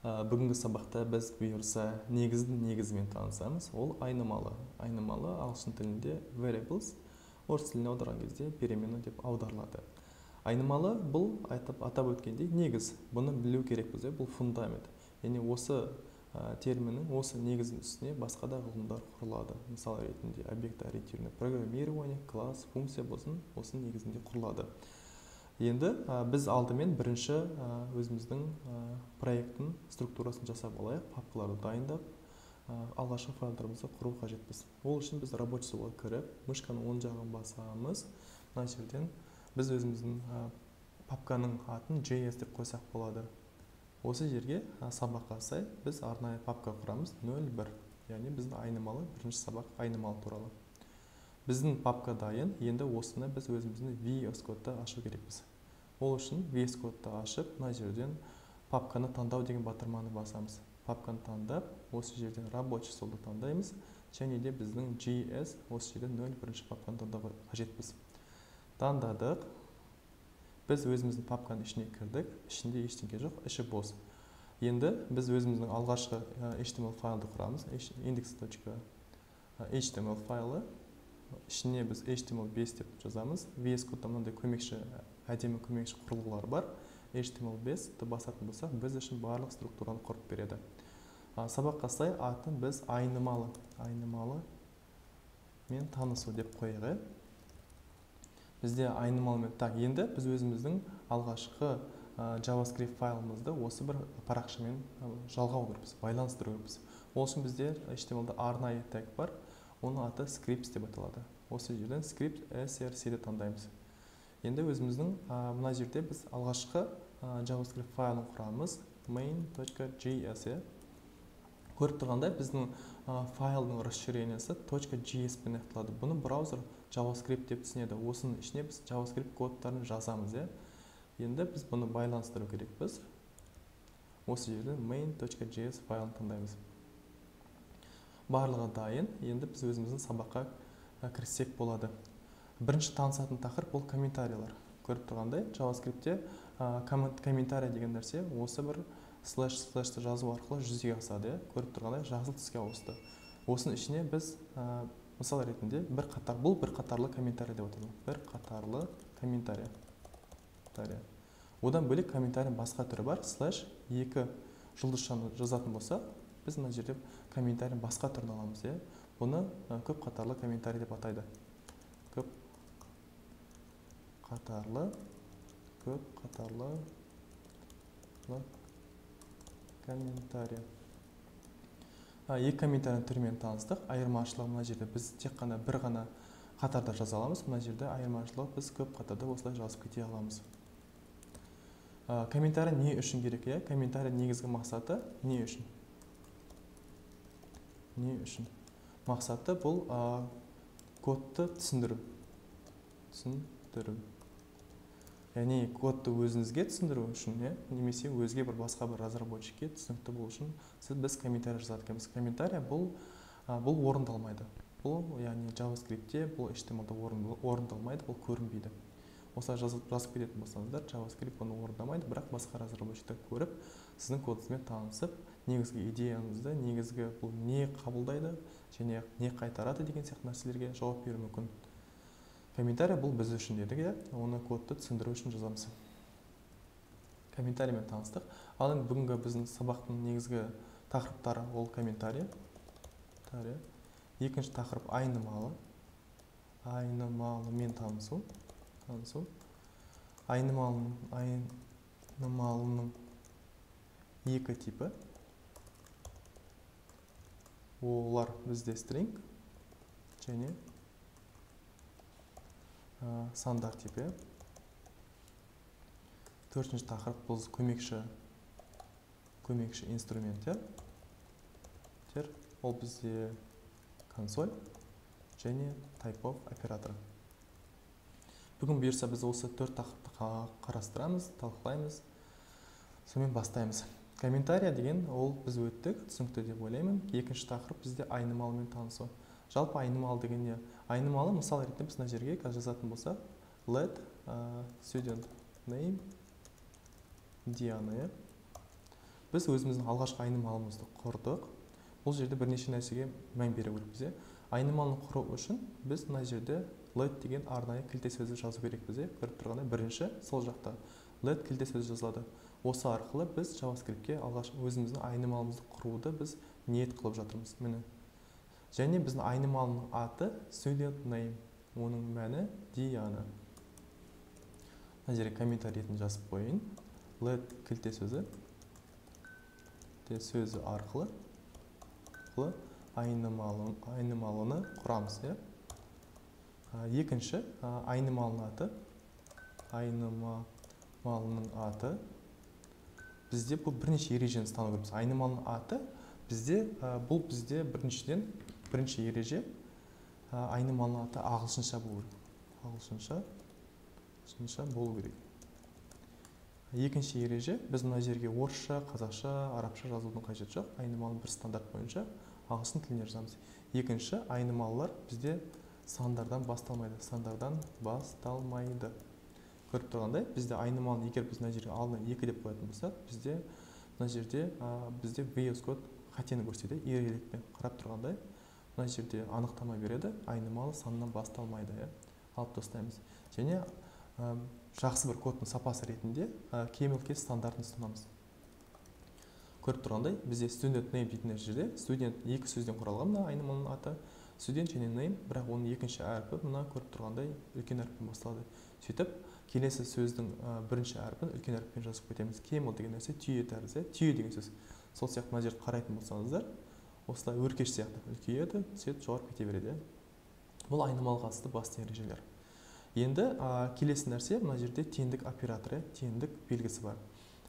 Бүгінгі сабақта біз бұйырса негізімен танысамыз. Ол айнымалы. Айнымалы ағылшын тілінде variables, орыс тіліне аударған кезде перемена деп аударылады. Айнымалы бұл атап өткендей негіз. Бұны білу керекпіз, бұл фундамент. Яғни осы терминнің осы негіздің үстіне басқа да ғылымдар құрылады. Мысалы ретінде объект-ориентированное программирование, класс, функция болсын, осы негізінде құрылады. Енді біз алдымен бірінші өзіміздің проекттің структурасын жасап алайық, папкаларды дайындап, алғашқы файлдарымызды құру қажетпіз. Ол үшін біз рабочий столға кіріп, мышканың оң жағын басамыз. Мына жерден біз өзіміздің папканың атын JS деп қойсақ болады. Осы жерге сабаққа сай біз арнайы папка құрамыз 01. Яғни біздің айнымалы бірінші сабақ айнымалы туралы. Біздің папка дайын, енді осыны біз өзіміздің VS Code'да ашу керекпіз. Ол үшін VS Code'да ашып, мына жерден папканы таңдау деген батырманы басамыз. Папканы таңдап, осы жерден рабочий столды таңдаймыз, және де біздің JS осы жерден 01 папканы таңдауға қажетпіз. Таңдадық. Біз өзіміздің папканың ішіне кірдік, ішінде ештеңе жоқ, іші бос. Енді біз өзіміздің алғашқы HTML файлды құрамыз, index.html файлы. Ішіне біз HTML5 деп жазамыз. VS Code'да мынандай әдемі көмекші құрылғылар бар. HTML5-ті басатын болсақ, біз үшін барлық структураны құрып береді. Сабаққа сай атын біз айнымалы мен танысу деп қойығы. Бізде айнымалы мен енді біз өзіміздің алғашқы JavaScript файлымызды осы бір парақшамен жалғау керекпіз, байланыстыру керекпіз. Ол үшін бізде HTML-да арнайы тег бар. Оның аты scripts деп аталады. Осы жерден script src-ді таңдаймыз. Енді өзіміздің мына жерде біз алғашқы JavaScript файлын құрамыз main.js. Көріп тұрғандай біздің файлдың расширениясы .js пен аяқталады. Бұны браузер JavaScript деп түсінеді. Осының ішіне біз JavaScript кодтарын жазамыз. Енді біз бұны байланыстыру керекпіз. Осы жерден main.js файлын таңдаймыз. Барлығы дайын. Енді біз өзіміздің сабаққа кіріссек болады. Бірінші танысатын тақырып бұл комментарийлар. Көріп тұрғандай, JavaScript-те комментарий деген нәрсе осы бір слэшті жазу арқылы жүзеге асады. Көріп тұрғандай, жасыл түске ауысты. Осының ішіне біз мысал ретінде бұл бір қатарлы комментарий деп аталады. Бір қатарлы комментарий. Одан бөлек комментарийдің басқа түрі бар. Слэш 2 жұлдызшаны жазатын болса, біз мына жерде комментарийдің басқа түрін аламыз. Бұны көп қатарлы комментарий деп атайды. Көп қатарлы комментарий. Екі комментарийдің түрімен таныстық. Айырмашылығы мына жерде біз тек қана бір ғана қатарда жаза аламыз. Мына жерде айырмашылығы біз көп қатарда осылай жазып кете аламыз. Комментарий не үшін керек? Комментарий негізгі мақсаты не үшін? Мақсаты бұл кодты түсіндіру. Яғни кодты өзіңізге түсіндіру үшін, немесе өзге бір басқа бір разработчикке түсінікті болу үшін біз комментарий жазады екенбіз. Комментарий бұл орындалмайды. Бұл яғни JavaScript-те, бұл HTML-да орындалмайды, бұл көрінбейді. Осылай жазып кететін болсаңыздар, JavaScript оны орындамайды, бірақ басқа разработчиктер көріп, сіздің кодыңызбен танысып, негізгі идеяңызды, негізгі бұл не қабылдайды және не қайтарады деген сияқты нәрселерге жауап беруі мүмкін. Комментарий бұл біз үшін дедік, оны кодты түсіндіру үшін жазамыз. Комментариймен таныстық. Ал енді бүгінгі біздің сабақтың негізгі тақырыптары ол комментарий. Екінші тақырып айнымалы. Айнымалымен танысу. Айнымалының екі типі. Олар бізде string және сандар типі. Төртінші тақырып бұл көмекші инструменттер. Ол бізде консоль және type of операторы. Бүгін бұйырса біз осы төрт тақырыпты қарастырамыз, талқылаймыз. Сонымен бастаймыз. Комментарий деген ол біз өттік, түсінікті деп ойлаймын. Екінші тақырып бізде айнымалымен танысу. Жалпы айнымалы деген не? Айнымалы мысал ретінде біз мына жерге жазатын болса, let student name Diana. біз өзіміздің алғашқы айнымалымызды құрдық. Бұл жерде бірнеше нәрсеге мән беру керекпіз. Айнымалыны құру үшін біз мына жерде let деген арнайы кілте сөзді жазу керекпіз. Көріп тұрғандай, бірінші сол жақта let кілте сөзі жазылады. Осы арқылы біз JavaScript-ке алғаш өзіміздің айнымалымызды құруды біз ниет қылып жатырмыз. Міне. Және біздің айнымалының аты student name. Оның мәні Диана. Мына жерге комментарий ретінде жазып қойын. Let кілте сөзі арқылы айнымалыны құрамыз. Екінші, айнымалының аты бізде бұл бірнеше ережені ұстану керекпіз. Айнымалының аты бұл бізде бірінші ереже айнымалының аты ағылшынша болу керек. Ағылшынша болу керек. Екінші ереже, біз мына жерге орысша, қазақша, арабша жазудың қажеті жоқ. Айнымалының бір стандарт бойынша ағылшын тілінде жазамыз. Екінші, айнымалылар бізде сандардан басталмайды. Көріп тұрғандай, бізде айнымалын егер біз мына жерге алдына 2 деп қоятын болсақ, мына жерде VS Code қатені көрсетеді. Ерекшелікпен қарап тұрғандай, мына жерде анықтама береді, айнымалы санынан басталмайды. Алып тастаймыз. Және жақсы бір кодтың сапасы ретінде camel-case стандартын ұстанамыз. Көріп тұрғандай, бізде student name дейтін жерде student 2 сөзден құралған мына айнымалының аты, student және name, бірақ оның екінші әрпі мына көріп тұрғандай үлкен әріппен басталады. Сөйтіп, келесі сөздің бірінші әрпін үлкен әріппен жазып кетеміз. Camel деген нәрсе түйе тәрізді. Түйе деген сөз. Сол сияқты мына жерді қарайтын болсаңыздар, осылай өркеш сияқты үлкейеді, сөйтіп жоғарып кете береді. Бұл айнымалыға қатысты басты ережелер. Енді келесі нәрсе мына жерде теңдік операторы, теңдік белгісі бар.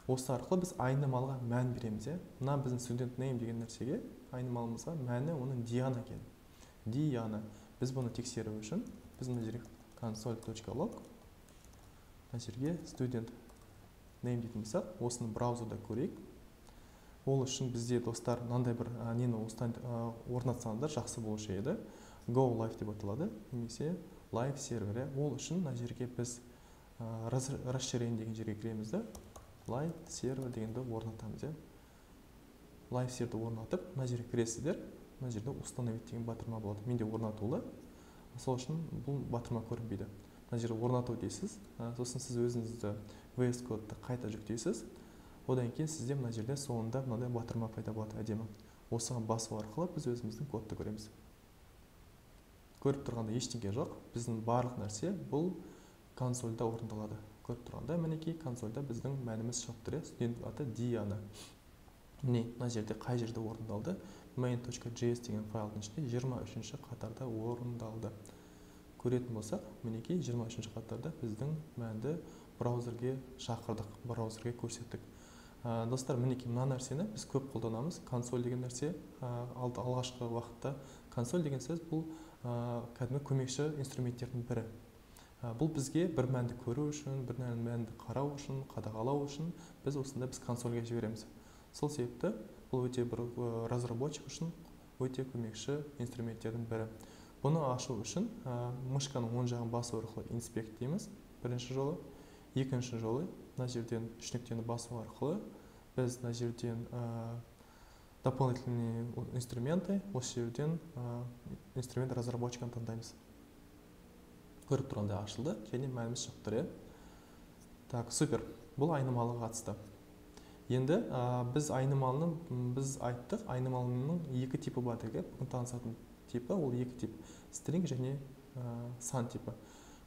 Осы арқылы біз айнымалыға мән береміз. Мына біздің student name деген нәрсеге айнымалымызға мәні оның Диана екен. Диана. Біз бұны тексеру үшін біз мына жерге console.log мына жерге student name дейтін болсақ, осыны браузерда көрейік. Ол үшін бізде достар мынандай бір нені осыдан орнатсаңыздар жақсы болушы еді. Go live деп аталады, немесе live сервері. Ол үшін мына жерге біз расширение деген жерге кіреміз. Live сервер дегенді орнатамыз. Live серверді орнатып, мына жерге кіресіздер. Мына жерде установить деген батырма болады. Менде орнатулы. Сол үшін бұл батырма көрінбейді. Мына жерге орнату дейсіз. Сосын сіз өзіңізді VS Code'ды қайта жүктейсіз. Одан кейін сізде мына жерде соңында мынандай батырма пайда болады әдемі. Осыған басу арқылы біз өзіміздің кодты көреміз. Көріп тұрғанда ештеңе жоқ. Біздің барлық нәрсе бұл консольда орындалады. Көріп тұрғанда мінекей консольда біздің мәніміз шығып тұр. Студент аты Диана. Мына жерде қай жерде орындалды? main.js деген файлдың ішінде 23-ші қатарда орындалды. Көретін болсақ, мінекей 23-ші қатарда біздің мәнді браузерге шақырдық, браузерге көрсеттік. Достар, мінекей мына нәрсені біз көп қолданамыз. Консоль деген нәрсе алғашқы уақытта. Консоль деген сөз бұл кәдімгі көмекші инструменттердің бірі. Бұл бізге бір мәнді көру үшін, бір мәнді қарау үшін, қадағалау үшін біз консольге жібереміз. Сол себепті бұл өте бір разработчик үшін өте көмекші инструменттердің бірі. Бұны ашу үшін мышканың оң жағын басу арқылы inspect дейміз. Бірінші жолы, екінші жолы мына жерден үш нүктені басу арқылы біз мына жерден дополнительные инструменты, осы жерден инструмент разработчиканы таңдаймыз. Көріп тұрғандай ашылды және мәніміз шығып тұр. Так, супер. Бұл айнымалыға қатысты. Енді біз айттық, айнымалының екі типі бар деген. Бүгін танысатын типі, ол екі тип. String және сан типі.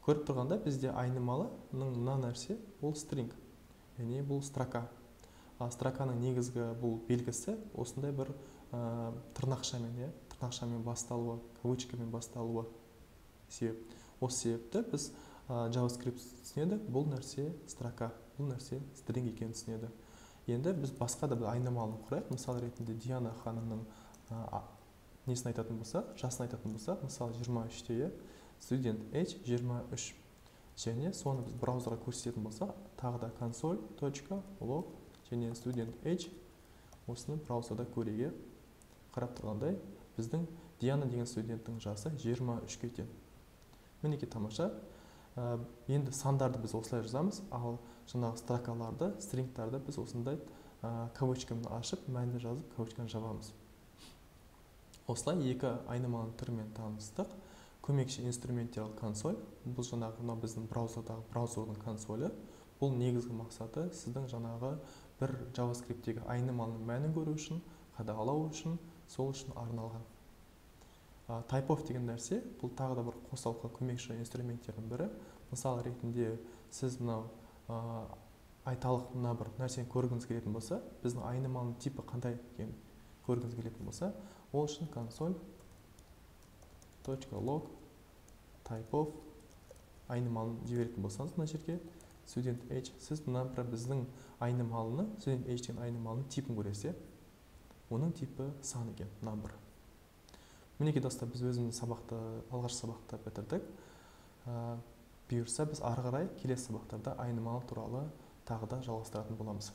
Көріп тұрғанда бізде айнымалының мына нәрсе, ол string. Яғни бұл строка. Строканың негізгі бұл белгісі осындай бір тырнақшамен басталуы, кавычкамен басталуы себеп. Осы себепті біз JavaScript түсінеді, бұл нәрсе строка, бұл нәрсе string екенін түсінеді. Енді біз басқа да бір айнымалыны құрайық. Мысал ретінде Диана ханымның несін айтатын болсақ, жасын айтатын болсақ, мысалы 23-те student age 23. Және соны біз браузерға көрсететін болсақ, тағы да console.log және student age осыны браузерда көреге қарап тұрғандай, біздің Диана деген студенттің жасы 23-ке тең. Мінекей тамаша. Енді сандарды біз осылай жазамыз, ал жаңағы строкаларды, стрингтарды біз осындай кавычкамды ашып, мәнді жазып, кавычканы жабамыз. Осылай екі айнымалының түрімен таныстық. Көмекші инструменттерал консоль. Бұл жаңағы біздің браузердің консолі. Бұл негізгі мақсаты сіздің жаңағы бір JavaScript-тегі айнымалының мәнін көру үшін, қадағалау үшін, сол үшін арналған. Type of деген нәрсе, бұл тағы да бір қосалқы көмекші инструменттердің бірі. Мысал ретінде сіз мынау айталық мына бір нәрсені көргіңіз келетін болса, біздің айнымалының типі қандай екенін көргіңіз келетін болса, ол үшін console.log type of айнымалын жіберетін болсаңыз, мына жерге student age, сіз мына бір біздің айнымалыны, student age деген айнымалының типін көресіз. Оның типі сан екен, number. Мінекей достар, біз өзіміз алғашқы сабақты бітірдік. Бұйырса біз ары қарай келесі сабақтарда айнымалы туралы тағы да жалғастыратын боламыз.